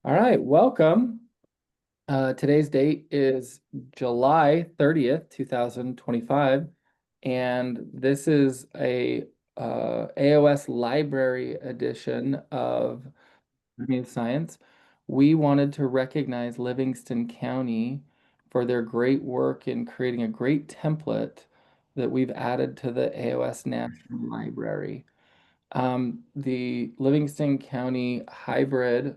All right, welcome. Today's date is July 30th, 2025, and this is a AOS library edition of Community Science. We wanted to recognize Livingston County for their great work in creating a great template that we've added to the AOS National Library. The Livingston County hybrid,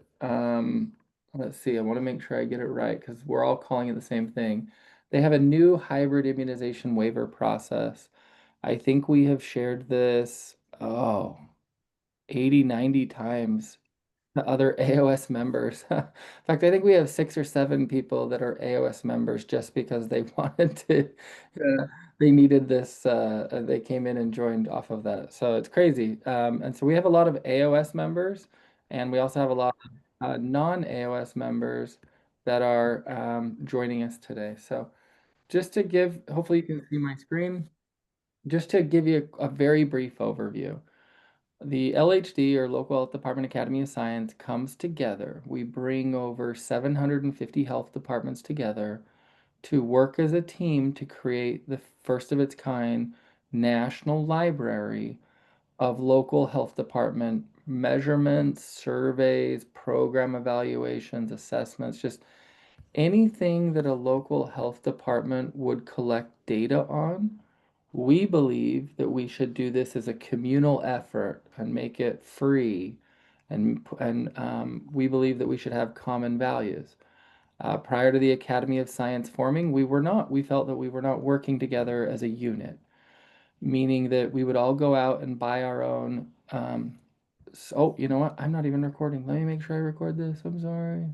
let's see, I want to make sure I get it right because we're all calling it the same thing. They have a new hybrid immunization waiver process. I think we have shared this, 80, 90 times to other AOS members. In fact, I think we have 6 or 7 people that are AOS members just because they wanted to, they needed this, they came in and joined off of that. So it's crazy. And so we have a lot of AOS members, and we also have a lot of non-AOS members that are joining us today. So just to give, hopefully you can see my screen, just to give you a very brief overview. The LHD, or Local Health Department Academy of Science, comes together. We bring over 750 health departments together to work as a team to create the first of its kind national library of local health department measurements, surveys, program evaluations, assessments, just anything that a local health department would collect data on. We believe that we should do this as a communal effort and make it free. And we believe that we should have common values. Prior to the Academy of Science forming, we were not. We felt that we were not working together as a unit, meaning that we would all go out and buy our own. Oh, you know what? I'm not even recording. Let me make sure I record this. I'm sorry.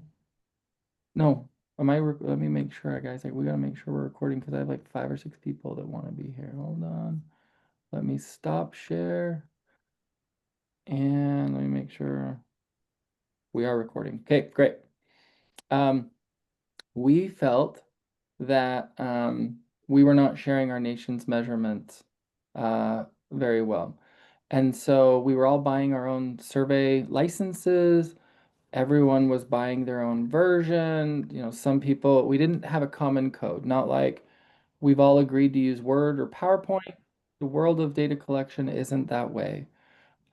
No, let me make sure, guys. Like, we gotta make sure we're recording because I have like 5 or 6 people that want to be here. Hold on. Let me stop share and let me make sure we are recording. Okay, great. Um, we felt that we were not sharing our nation's measurements very well. And so we were all buying our own survey licenses. Everyone was buying their own version. You know, some people, we didn't have a common code, not like we've all agreed to use Word or PowerPoint. The world of data collection isn't that way.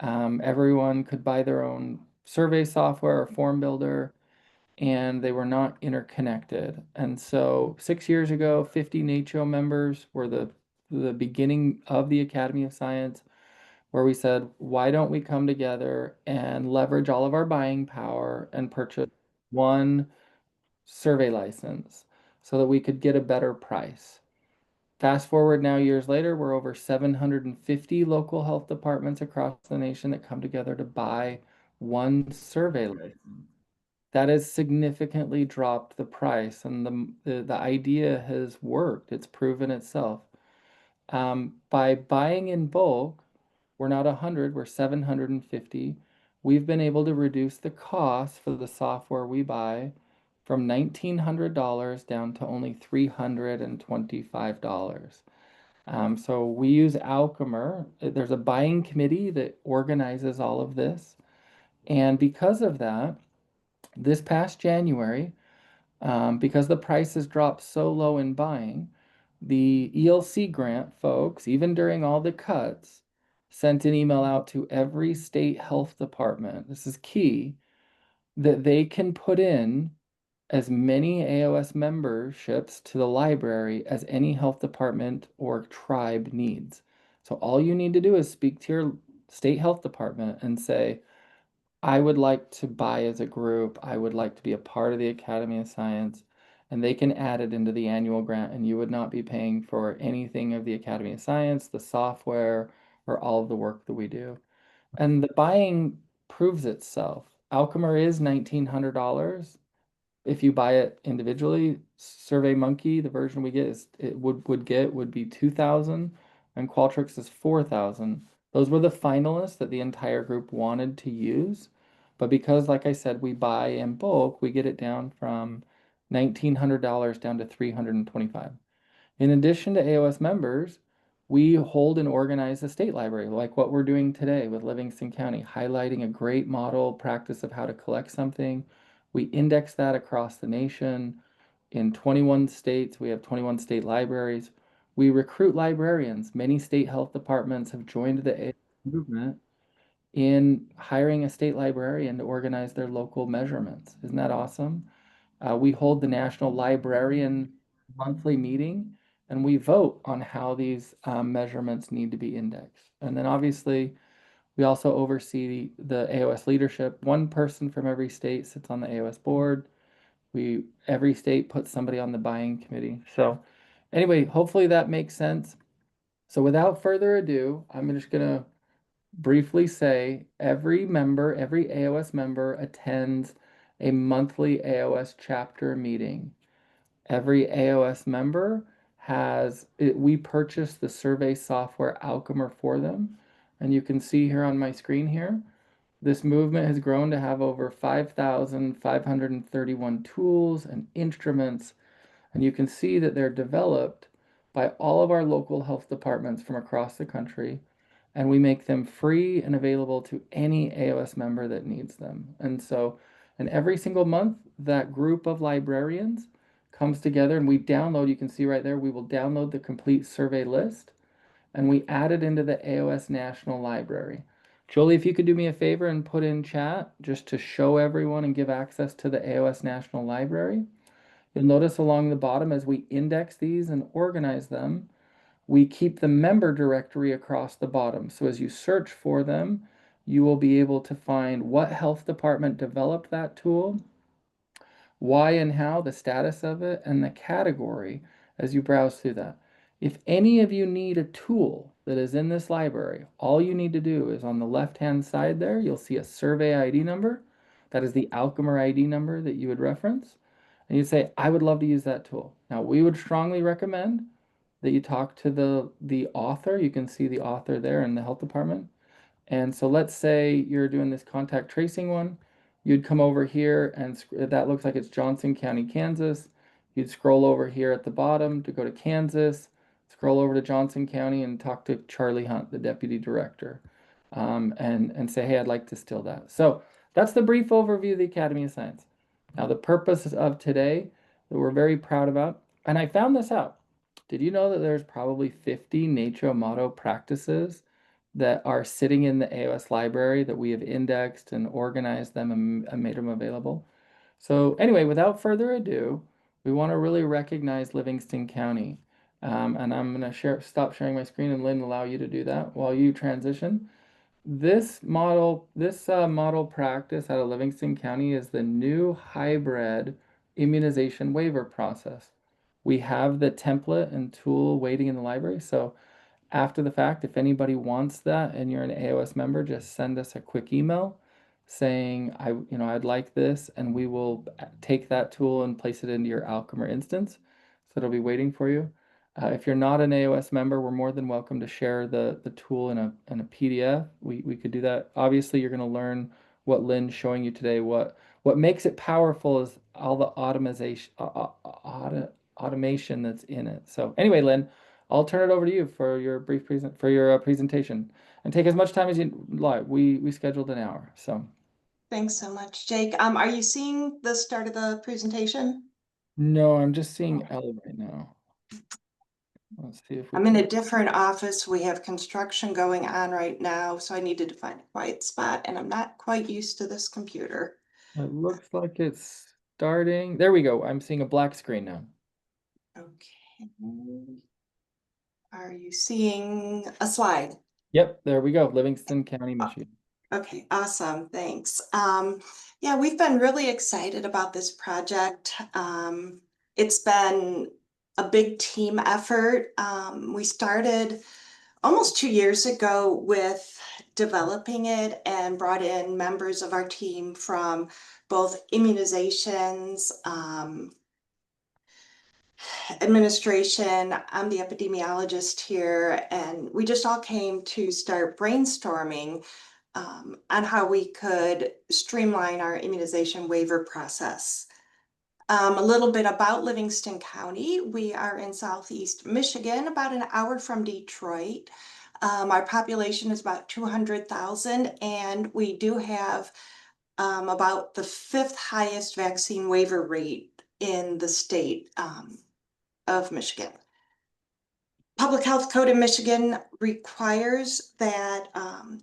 Everyone could buy their own survey software or form builder, and they were not interconnected. And so 6 years ago, 50 NACCHO members were the beginning of the Academy of Science, where we said, why don't we come together and leverage all of our buying power and purchase one survey license so that we could get a better price. Fast forward now years later, we're over 750 local health departments across the nation that come together to buy one survey license. That has significantly dropped the price, and the idea has worked. It's proven itself. By buying in bulk, we're not 100, we're 750. We've been able to reduce the cost for the software we buy from $1,900 down to only $325. So we use Alchemer. There's a buying committee that organizes all of this. And because of that, this past January, because the price has dropped so low in buying, the ELC grant folks, even during all the cuts, sent an email out to every state health department. This is key, that they can put in as many AOS memberships to the library as any health department or tribe needs. So all you need to do is speak to your state health department and say, I would like to buy as a group. I would like to be a part of the Academy of Science. And they can add it into the annual grant, and you would not be paying for anything of the Academy of Science, the software, or all of the work that we do. And the buying proves itself. Alchemer is $1,900. If you buy it individually, SurveyMonkey, the version we get is it would be 2,000, and Qualtrics is 4,000. Those were the finalists that the entire group wanted to use. But because, like I said, we buy in bulk, we get it down from $1,900 down to 325. In addition to AOS members, we hold and organize a state library, like what we're doing today with Livingston County, highlighting a great model practice of how to collect something. We index that across the nation. In 21 states, we have 21 state libraries. We recruit librarians. Many state health departments have joined the AOS movement in hiring a state librarian to organize their local measurements. Isn't that awesome? We hold the National Librarian monthly meeting, and we vote on how these measurements need to be indexed. And then obviously, we also oversee the AOS leadership. One person from every state sits on the AOS board. Every state puts somebody on the buying committee. So anyway, hopefully that makes sense. So without further ado, I'm just gonna briefly say every AOS member attends a monthly AOS chapter meeting. Every AOS member we purchase the survey software Alchemer for them. And you can see here on my screen here, this movement has grown to have over 5,531 tools and instruments. And you can see that they're developed by all of our local health departments from across the country. And we make them free and available to any AOS member that needs them. And every single month, that group of librarians comes together and we download, you can see right there, we will download the complete survey list and we add it into the AOS National Library. Jolie, if you could do me a favor and put in chat just to show everyone and give access to the AOS National Library. You'll notice along the bottom as we index these and organize them, we keep the member directory across the bottom. So as you search for them, you will be able to find what health department developed that tool, why and how, the status of it, and the category as you browse through that. If any of you need a tool that is in this library, all you need to do is on the left-hand side there, you'll see a survey ID number. That is the Alchemer ID number that you would reference. And you'd say, I would love to use that tool. Now, we would strongly recommend that you talk to the author. You can see the author there in the health department. And so let's say you're doing this contact tracing one. You'd come over here and that looks like it's Johnson County, Kansas. You'd scroll over here at the bottom to go to Kansas, scroll over to Johnson County and talk to Charlie Hunt, the deputy director, and say, hey, I'd like to steal that. So that's the brief overview of the Academy of Science. Now, the purpose of today that we're very proud about, and I found this out. Did you know that there's probably 50 NACCHO motto practices that are sitting in the AOS library that we have indexed and organized them and made them available? So anyway, without further ado, we want to really recognize Livingston County. And I'm going to stop sharing my screen and Lynn allow you to do that while you transition. This model practice out of Livingston County is the new hybrid immunization waiver process. We have the template and tool waiting in the library. So after the fact, if anybody wants that and you're an AOS member, just send us a quick email saying, I'd like this, and we will take that tool and place it into your Alchemer instance. So it'll be waiting for you. If you're not an AOS member, we're more than welcome to share the tool in a PDF. We could do that. Obviously, you're going to learn what Lynn's showing you today. What makes it powerful is all the automation that's in it. So anyway, Lynn, I'll turn it over to you for your presentation, and take as much time as you like. We scheduled an hour, so. Thanks so much, Jake. Are you seeing the start of the presentation? No, I'm just seeing Elle right now. Let's see if we I'm can. in a different office. We have construction going on right now, so I needed to find a quiet spot, and I'm not quite used to this computer. It looks like it's starting. There we go. I'm seeing a black screen now. Okay. Are you seeing a slide? Yep, there we go. Livingston County, Michigan. Okay, awesome. Thanks. Yeah, we've been really excited about this project. It's been a big team effort. We started almost 2 years ago with developing it and brought in members of our team from both immunizations, administration. I'm the epidemiologist here, and we just all came to start brainstorming on how we could streamline our immunization waiver process. A little bit about Livingston County. We are in Southeast Michigan, about an hour from Detroit. Our population is about 200,000, and we do have about the fifth highest vaccine waiver rate in the state of Michigan. Public health code in Michigan requires that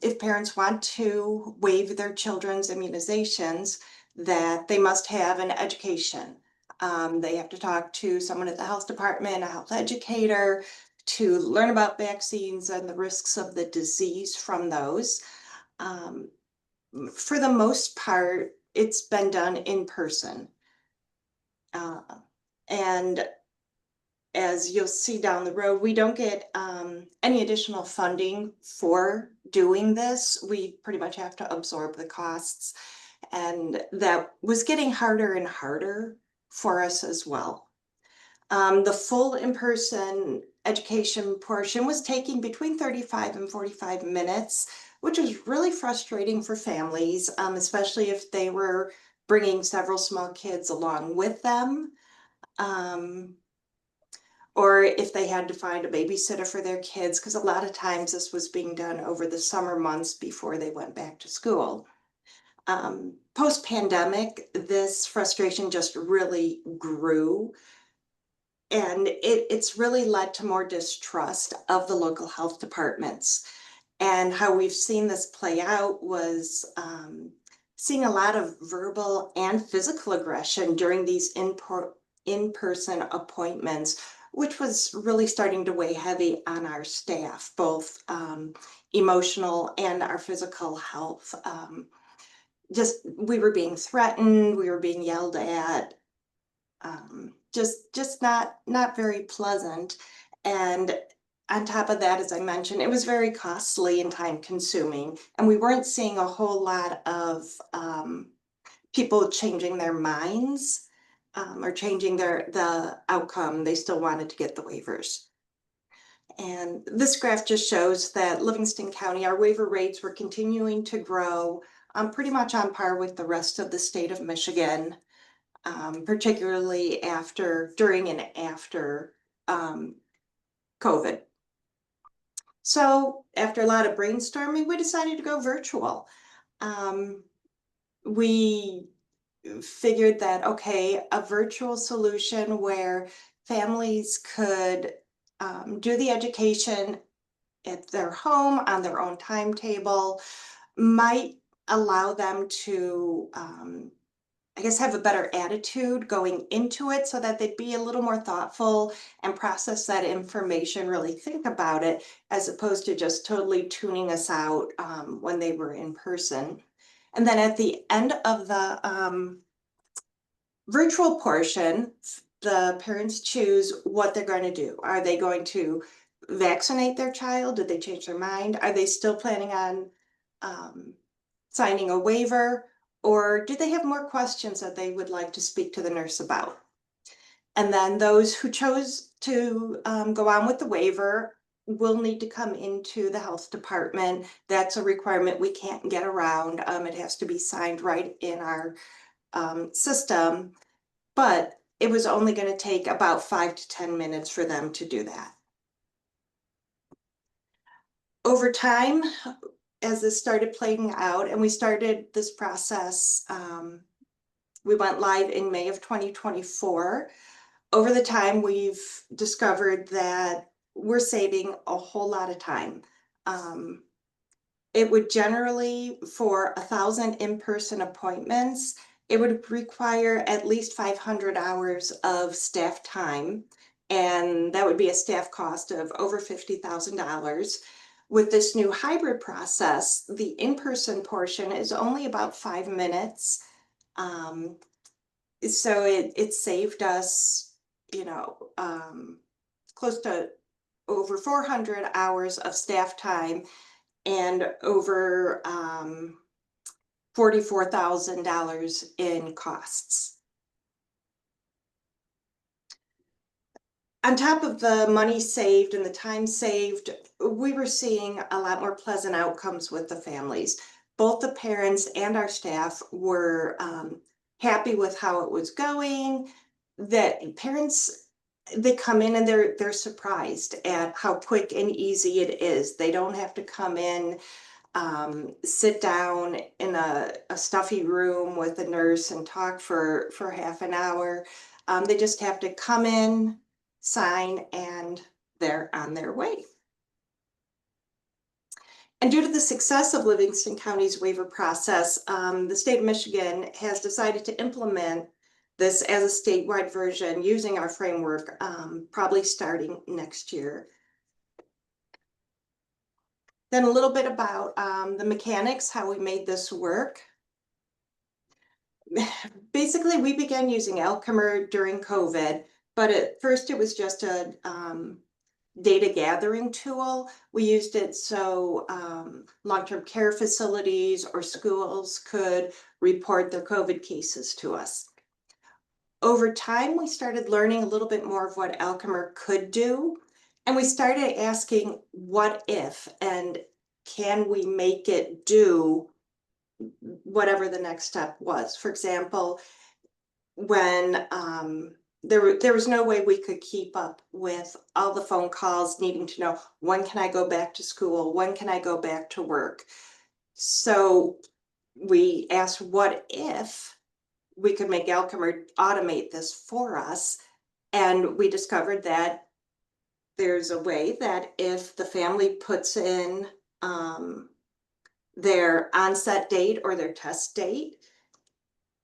if parents want to waive their children's immunizations, that they must have an education. They have to talk to someone at the health department, a health educator, to learn about vaccines and the risks of the disease from those. Um, for the most part, it's been done in person. Uh, and as you'll see down the road, we don't get any additional funding for doing this. We pretty much have to absorb the costs. And that was getting harder and harder for us as well. The full in-person education portion was taking between 35 and 45 minutes, which was really frustrating for families, especially if they were bringing several small kids along with them. Or if they had to find a babysitter for their kids, because a lot of times this was being done over the summer months before they went back to school. Post-pandemic, this frustration just really grew, and it's really led to more distrust of the local health departments. And how we've seen this play out was seeing a lot of verbal and physical aggression during these in-person appointments, which was really starting to weigh heavy on our staff, both emotional and our physical health. Just we were being threatened, we were being yelled at, just not very pleasant. And on top of that, as I mentioned, it was very costly and time consuming, and we weren't seeing a whole lot of people changing their minds or changing the outcome. They still wanted to get the waivers. And this graph just shows that Livingston County, our waiver rates were continuing to grow, pretty much on par with the rest of the state of Michigan, particularly during and after COVID. So after a lot of brainstorming, we decided to go virtual. We figured that, okay, a virtual solution where families could do the education at their home on their own timetable might allow them to I guess have a better attitude going into it, so that they'd be a little more thoughtful and process that information, really think about it, as opposed to just totally tuning us out when they were in person. And then at the end of the virtual portion, the parents choose what they're going to do. Are they going to vaccinate their child? Did they change their mind? Are they still planning on signing a waiver? Or do they have more questions that they would like to speak to the nurse about? And then those who chose to go on with the waiver will need to come into the health department. That's a requirement we can't get around. It has to be signed right in our system, but it was only going to take about 5 to 10 minutes for them to do that. Over time, as this started playing out and we started this process, we went live in May of 2024. Over the time, we've discovered that we're saving a whole lot of time. It would generally, for 1,000 in-person appointments, it would require at least 500 hours of staff time, and that would be a staff cost of over $50,000. With this new hybrid process, the in-person portion is only about 5 minutes. So it saved us, close to over 400 hours of staff time and over $44,000 in costs. On top of the money saved and the time saved, we were seeing a lot more pleasant outcomes with the families. Both the parents and our staff were happy with how it was going. That parents, they come in and they're surprised at how quick and easy it is. They don't have to come in sit down in a stuffy room with a nurse and talk for half an hour. They just have to come in, sign, and they're on their way. And due to the success of Livingston County's waiver process, the state of Michigan has decided to implement this as a statewide version using our framework, probably starting next year. Then a little bit about the mechanics, how we made this work. Basically, we began using Alchemer during COVID, but at first it was just a data gathering tool. We used it so long-term care facilities or schools could report their COVID cases to us. Over time, we started learning a little bit more of what Alchemer could do, and we started asking, what if, and can we make it do whatever the next step was? For example, when there was no way we could keep up with all the phone calls needing to know, when can I go back to school? When can I go back to work? So we asked, what if we could make Alchemer automate this for us? And we discovered that there's a way that if the family puts in their onset date or their test date,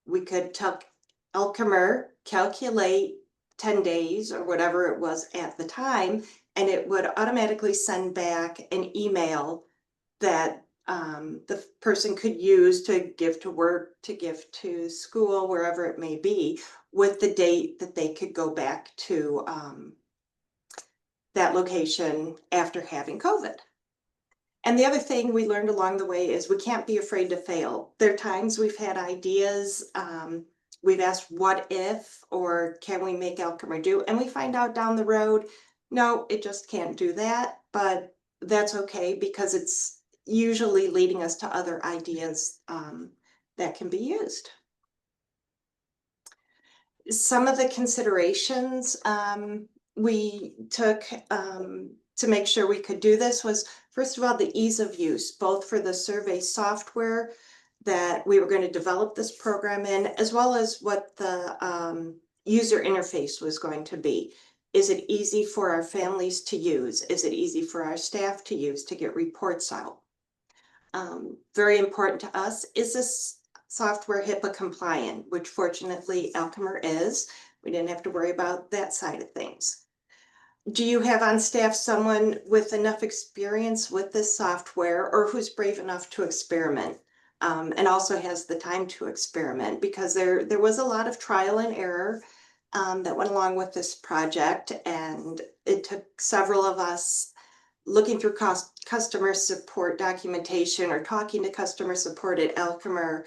we could tell Alchemer calculate 10 days or whatever it was at the time, and it would automatically send back an email that the person could use to give to work, to give to school, wherever it may be, with the date that they could go back to that location after having COVID. And the other thing we learned along the way is we can't be afraid to fail. There are times we've had ideas, we've asked what if, or can we make Alchemer do? And we find out down the road, no, it just can't do that, but that's okay because it's usually leading us to other ideas that can be used. Some of the considerations we took to make sure we could do this was, first of all, the ease of use, both for the survey software that we were going to develop this program in, as well as what the user interface was going to be. Is it easy for our families to use? Is it easy for our staff to use to get reports out? Very important to us, is this software HIPAA compliant, which fortunately Alchemer is. We didn't have to worry about that side of things. Do you have on staff someone with enough experience with this software or who's brave enough to experiment and also has the time to experiment? Because there was a lot of trial and error that went along with this project, and it took several of us looking through customer support documentation or talking to customer support at Alchemer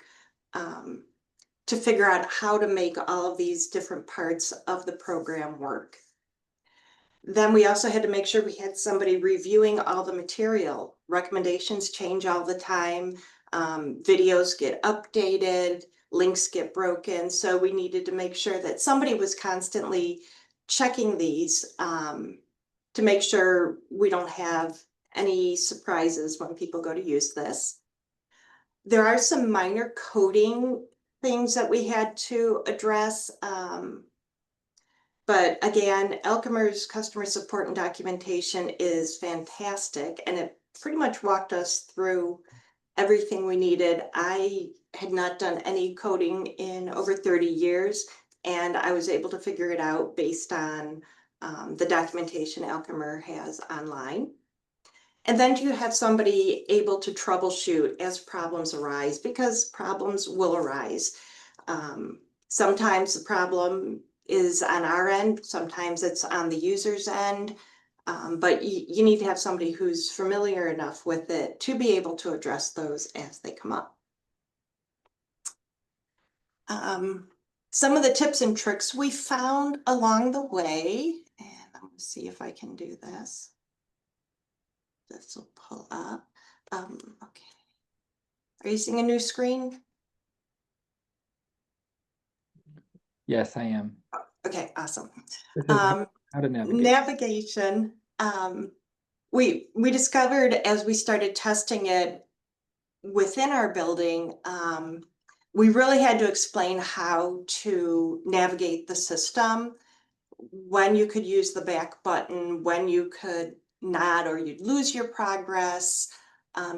to figure out how to make all of these different parts of the program work. Then we also had to make sure we had somebody reviewing all the material. Recommendations change all the time. Videos get updated, links get broken. So we needed to make sure that somebody was constantly checking these to make sure we don't have any surprises when people go to use this. There are some minor coding things that we had to address. But again, Alchemer's customer support and documentation is fantastic, and it pretty much walked us through everything we needed. I had not done any coding in over 30 years, and I was able to figure it out based on the documentation Alchemer has online. And then you have somebody able to troubleshoot as problems arise, because problems will arise. Sometimes the problem is on our end, sometimes it's on the user's end, but you need to have somebody who's familiar enough with it to be able to address those as they come up. Some of the tips and tricks we found along the way, and I'm going to see if I can do this. This will pull up. Okay. Are you seeing a new screen? Yes, I am. Okay, awesome. This is how to navigate. Navigation. We discovered as we started testing it, within our building, we really had to explain how to navigate the system, when you could use the back button, when you could not, or you'd lose your progress,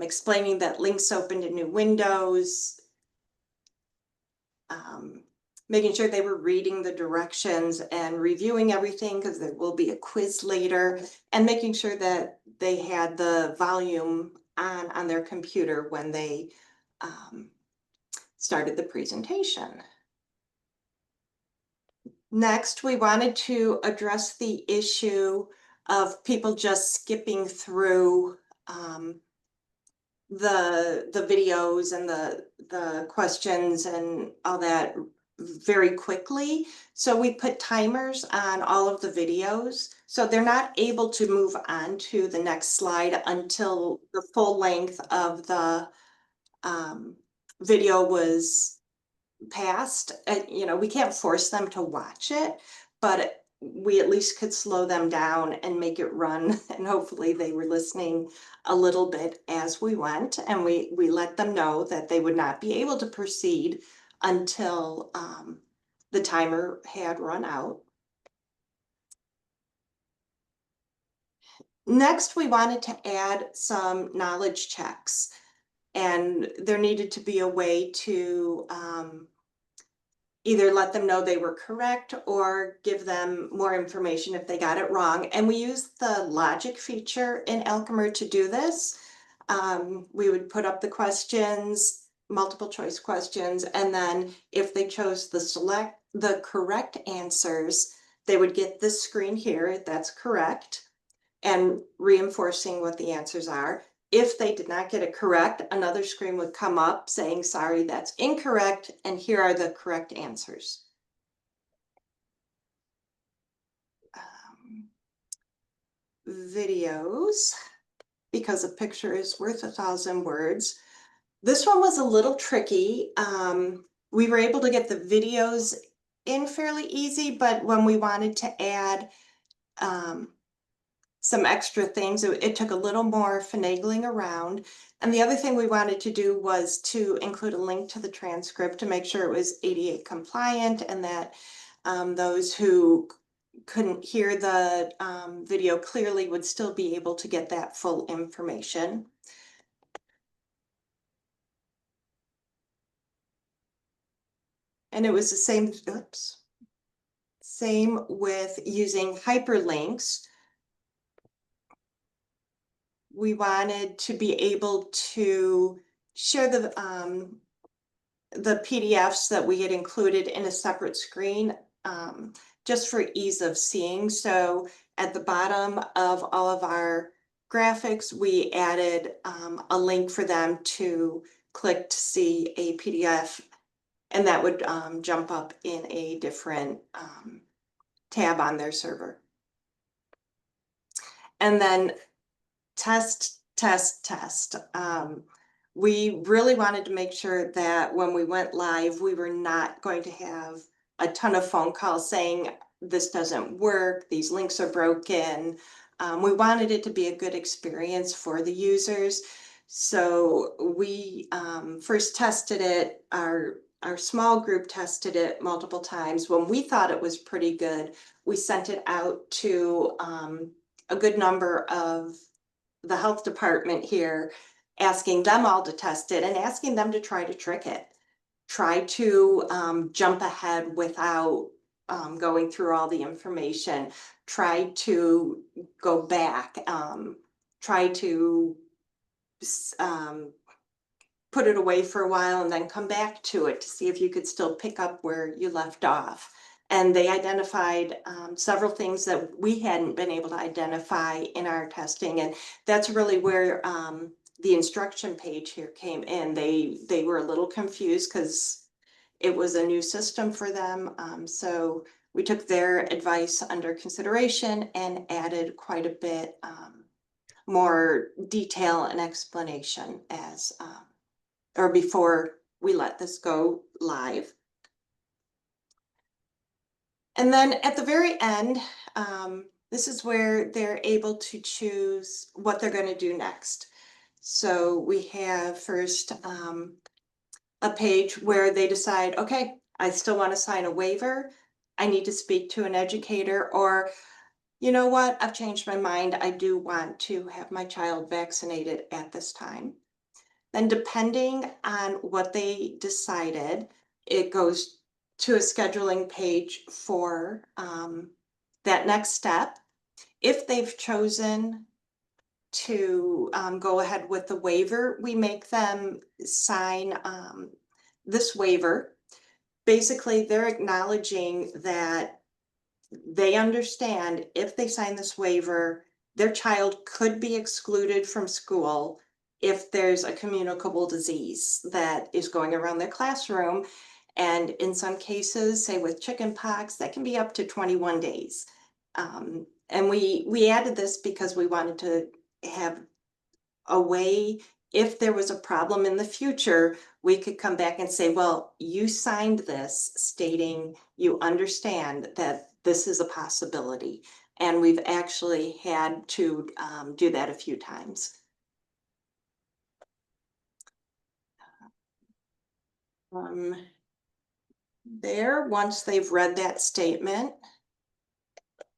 explaining that links open to new windows, making sure they were reading the directions and reviewing everything because there will be a quiz later, and making sure that they had the volume on their computer when they started the presentation. Next, we wanted to address the issue of people just skipping through the videos and the questions and all that very quickly. So we put timers on all of the videos, so they're not able to move on to the next slide until the full length of the video was passed. You know, we can't force them to watch it, but we at least could slow them down and make it run. And hopefully they were listening a little bit as we went. And we let them know that they would not be able to proceed until the timer had run out. Next, we wanted to add some knowledge checks, and there needed to be a way to either let them know they were correct or give them more information if they got it wrong. And we used the logic feature in Alchemer to do this. We would put up the questions, multiple choice questions, and then if they chose the correct answers, they would get this screen here, that's correct, and reinforcing what the answers are. If they did not get it correct, another screen would come up saying, sorry, that's incorrect, and here are the correct answers. Videos, because a picture is worth 1,000 words. This one was a little tricky. We were able to get the videos in fairly easy, but when we wanted to add some extra things, it took a little more finagling around. And the other thing we wanted to do was to include a link to the transcript to make sure it was ADA compliant, and that those who couldn't hear the video clearly would still be able to get that full information. And it was the same, same with using hyperlinks. We wanted to be able to share the PDFs that we had included in a separate screen, just for ease of seeing. So at the bottom of all of our graphics, we added a link for them to click to see a PDF, and that would jump up in a different tab on their server. And then test, test, test. We really wanted to make sure that when we went live, we were not going to have a ton of phone calls saying this doesn't work, these links are broken. We wanted it to be a good experience for the users. So we first tested it, our small group tested it multiple times. When we thought it was pretty good, we sent it out to a good number of the health department here, asking them all to test it and asking them to try to trick it. Try to jump ahead without going through all the information. Try to go back. Try to put it away for a while and then come back to it to see if you could still pick up where you left off. And they identified several things that we hadn't been able to identify in our testing. And that's really where the instruction page here came in. They were a little confused because it was a new system for them. So we took their advice under consideration and added quite a bit more detail and explanation as or before we let this go live. And then at the very end, this is where they're able to choose what they're going to do next. So we have first a page where they decide, okay, I still want to sign a waiver. I need to speak to an educator, or you know what, I've changed my mind. I do want to have my child vaccinated at this time. Then, depending on what they decided, it goes to a scheduling page for that next step. If they've chosen to go ahead with the waiver, we make them sign this waiver. Basically, they're acknowledging that they understand if they sign this waiver, their child could be excluded from school if there's a communicable disease that is going around their classroom. And in some cases, say with chickenpox, that can be up to 21 days. And we added this because we wanted to have a way, if there was a problem in the future, we could come back and say, well, you signed this stating you understand that this is a possibility. And we've actually had to do that a few times. Um, once they've read that statement,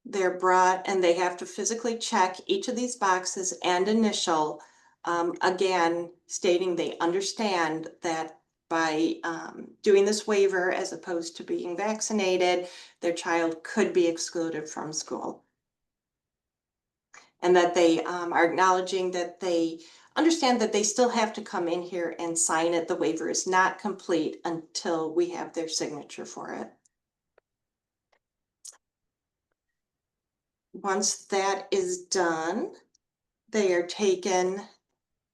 they're brought and they have to physically check each of these boxes and initial, again, stating they understand that by doing this waiver as opposed to being vaccinated, their child could be excluded from school. And that they are acknowledging that they understand that they still have to come in here and sign it. The waiver is not complete until we have their signature for it. Once that is done, they are taken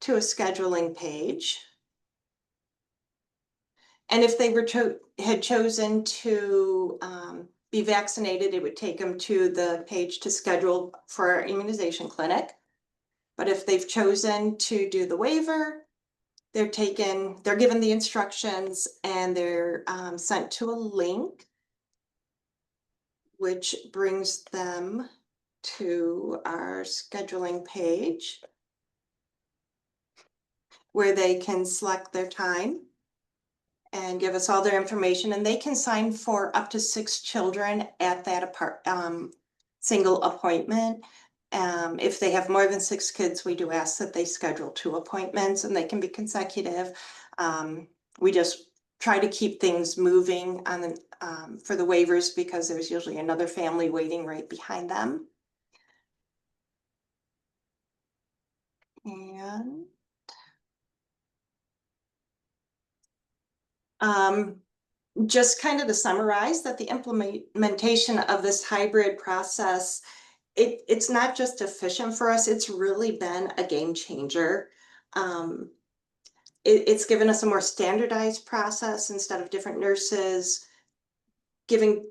to a scheduling page. And if they were had chosen to be vaccinated, it would take them to the page to schedule for our immunization clinic. But if they've chosen to do the waiver, they're given the instructions and they're sent to a link, which brings them to our scheduling page where they can select their time and give us all their information, and they can sign for up to 6 children at that single appointment. If they have more than 6 kids, we do ask that they schedule 2 appointments, and they can be consecutive. We just try to keep things moving on the for the waivers because there's usually another family waiting right behind them. And just kind of to summarize that the implementation of this hybrid process, it's not just efficient for us, it's really been a game changer. It's given us a more standardized process instead of different nurses giving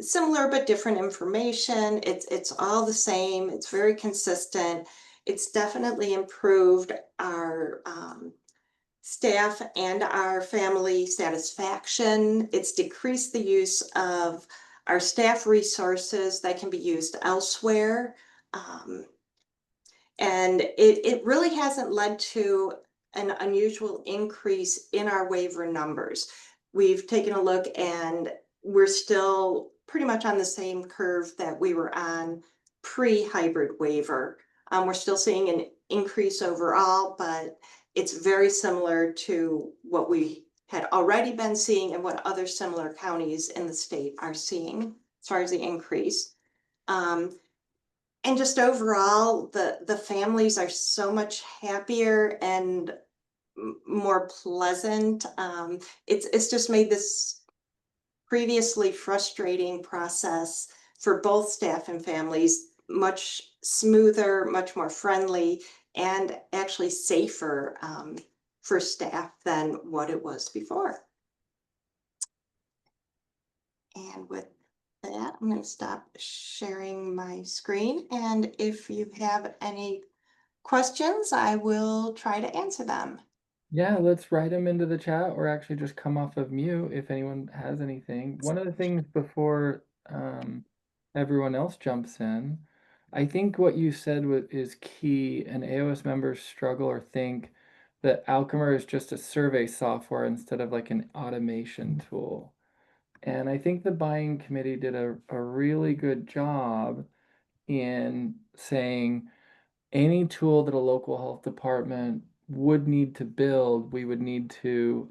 similar but different information. It's all the same, it's very consistent. It's definitely improved our staff and our family satisfaction. It's decreased the use of our staff resources that can be used elsewhere. Um, and it really hasn't led to an unusual increase in our waiver numbers. We've taken a look and we're still pretty much on the same curve that we were on pre-hybrid waiver. We're still seeing an increase overall, but it's very similar to what we had already been seeing and what other similar counties in the state are seeing as far as the increase. And just overall, the families are so much happier and more pleasant. It's just made this previously frustrating process for both staff and families much smoother, much more friendly, and actually safer for staff than what it was before. And with that, I'm going to stop sharing my screen. And if you have any questions, I will try to answer them. Yeah, let's write them into the chat or actually just come off of mute if anyone has anything. One of the things before everyone else jumps in, I think what you said is key, and AOS members struggle or think that Alchemer is just a survey software instead of like an automation tool. And I think the buying committee did a really good job in saying any tool that a local health department would need to build, we would need to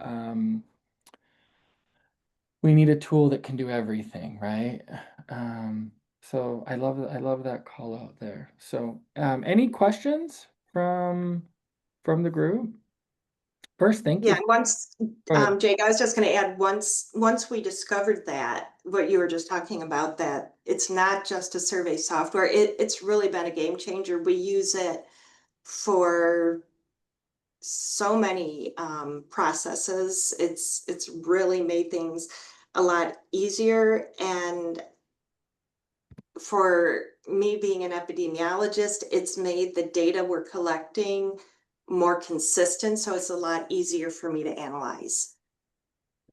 we need a tool that can do everything, right? Um, so I love that call out there. So any questions from the group? First, thank Yeah, you. and once, Go ahead. Jake, I was just gonna add, once we discovered that, what you were just talking about, that it's not just a survey software, it's really been a game changer. We use it for so many processes. It's really made things a lot easier. And for me being an epidemiologist, it's made the data we're collecting more consistent, so it's a lot easier for me to analyze.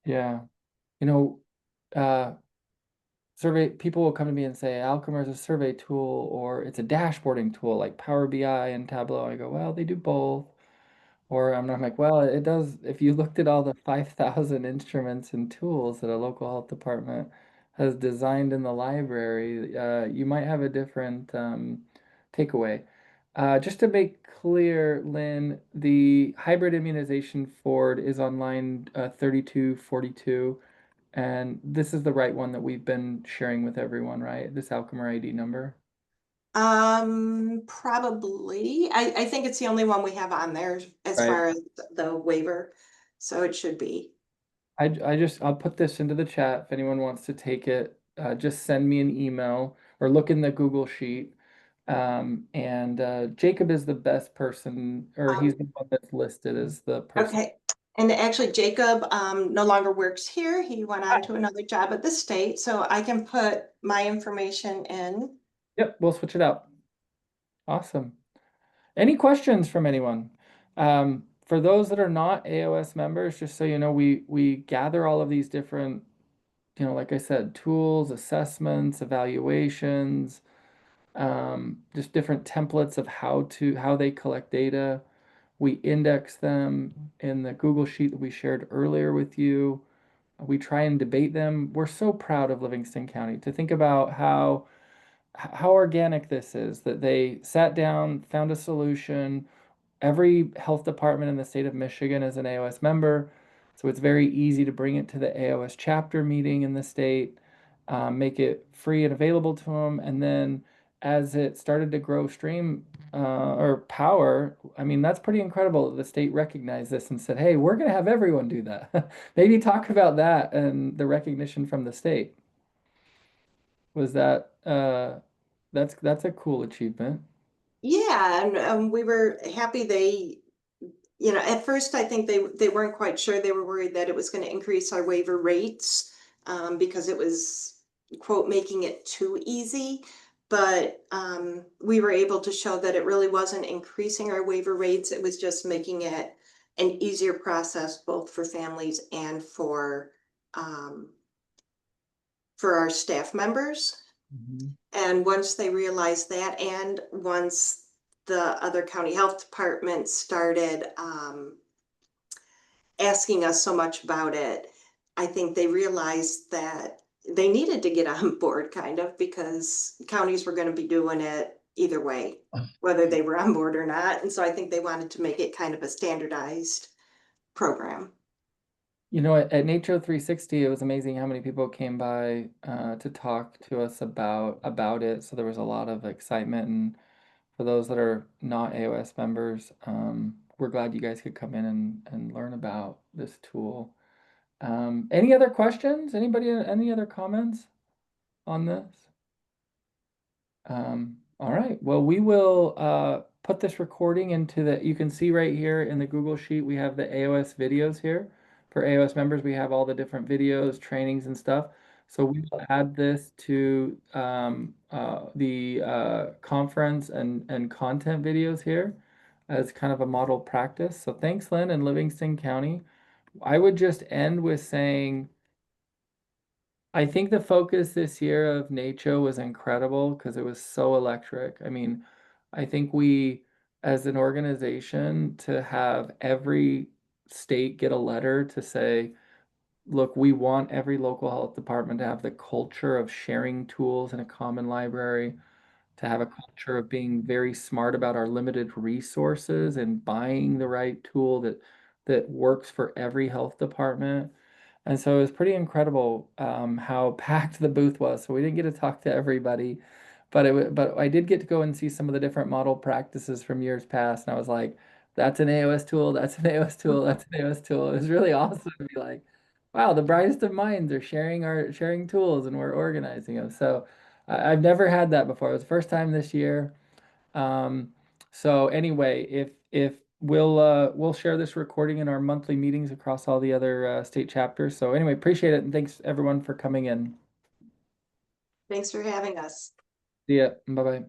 Yeah. You know, uh, survey people will come to me and say Alchemer is a survey tool or it's a dashboarding tool like Power BI and Tableau. I go, well, they do both. Or I'm like, well, it does. If you looked at all the 5,000 instruments and tools that a local health department has designed in the library, you might have a different takeaway. Just to make clear, Lynn, the hybrid immunization forward is on line 3242, and this is the right one that we've been sharing with everyone, right? This Alchemer ID number. Probably. I think it's the only one we have on there as Right. far as the waiver, so it should be. I'll put this into the chat if anyone wants to take it. Just send me an email or look in the Google Sheet. And Jacob is the best person, or he's Um, the one that's listed as the person. okay. And actually, Jacob no longer works here. He went on to another job at the state, so I can put my information in. Yep, we'll switch it out. Awesome. Any questions from anyone? For those that are not AOS members, just so you know, we gather all of these different, like I said, tools, assessments, evaluations, just different templates of how they collect data. We index them in the Google Sheet that we shared earlier with you. We try and debate them. We're so proud of Livingston County to think about how organic this is, that they sat down, found a solution. Every health department in the state of Michigan is an AOS member, so it's very easy to bring it to the AOS chapter meeting in the state, make it free and available to them, and then as it started to grow stream or power, I mean, that's pretty incredible that the state recognized this and said, hey, we're going to have everyone do that. Maybe talk about that and the recognition from the state. Was that that's a cool achievement, Yeah, and we were happy they, at first I think they weren't quite sure. They were worried that it was going to increase our waiver rates because it was, quote, making it too easy. But we were able to show that it really wasn't increasing our waiver rates. It was just making it an easier process both for families and um, for our staff members. Mhm. And once they realized that, and once the other county health departments started asking us so much about it, I think they realized that they needed to get on board kind of because counties were going to be doing it either way, whether they were on board or not. And so I think they wanted to make it kind of a standardized program. At NACCHO 360, it was amazing how many people came by to talk to us about it. So there was a lot of excitement, and for those that are not AOS members, we're glad you guys could come in and learn about this tool. Any other questions? Anybody, any other comments on this? All right. Well, we will put this recording into you can see right here in the Google Sheet, we have the AOS videos here. For AOS members, we have all the different videos, trainings, and stuff. So we will add this to the conference and content videos here as kind of a model practice. So thanks, Lynn, and Livingston County. I would just end with saying, I think the focus this year of NACCHO was incredible because it was so electric. I mean, I think we, as an organization, to have every state get a letter to say, look, we want every local health department to have the culture of sharing tools in a common library, to have a culture of being very smart about our limited resources and buying the right tool that works for every health department. And so it was pretty incredible how packed the booth was. So we didn't get to talk to everybody, but I did get to go and see some of the different model practices from years past. And I was like, that's an AOS tool, that's an AOS tool, that's an AOS tool. It was really awesome to be like, wow, the brightest of minds are sharing tools and we're organizing them. So I've never had that before. It was the first time this year. Um, so anyway, if we'll share this recording in our monthly meetings across all the other state chapters. So anyway, appreciate it and thanks everyone for coming in. Thanks for having us. See ya. Bye bye.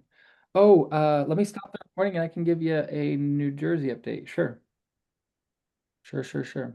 Oh, let me stop the recording and I can give you a New Jersey update. Sure. Sure.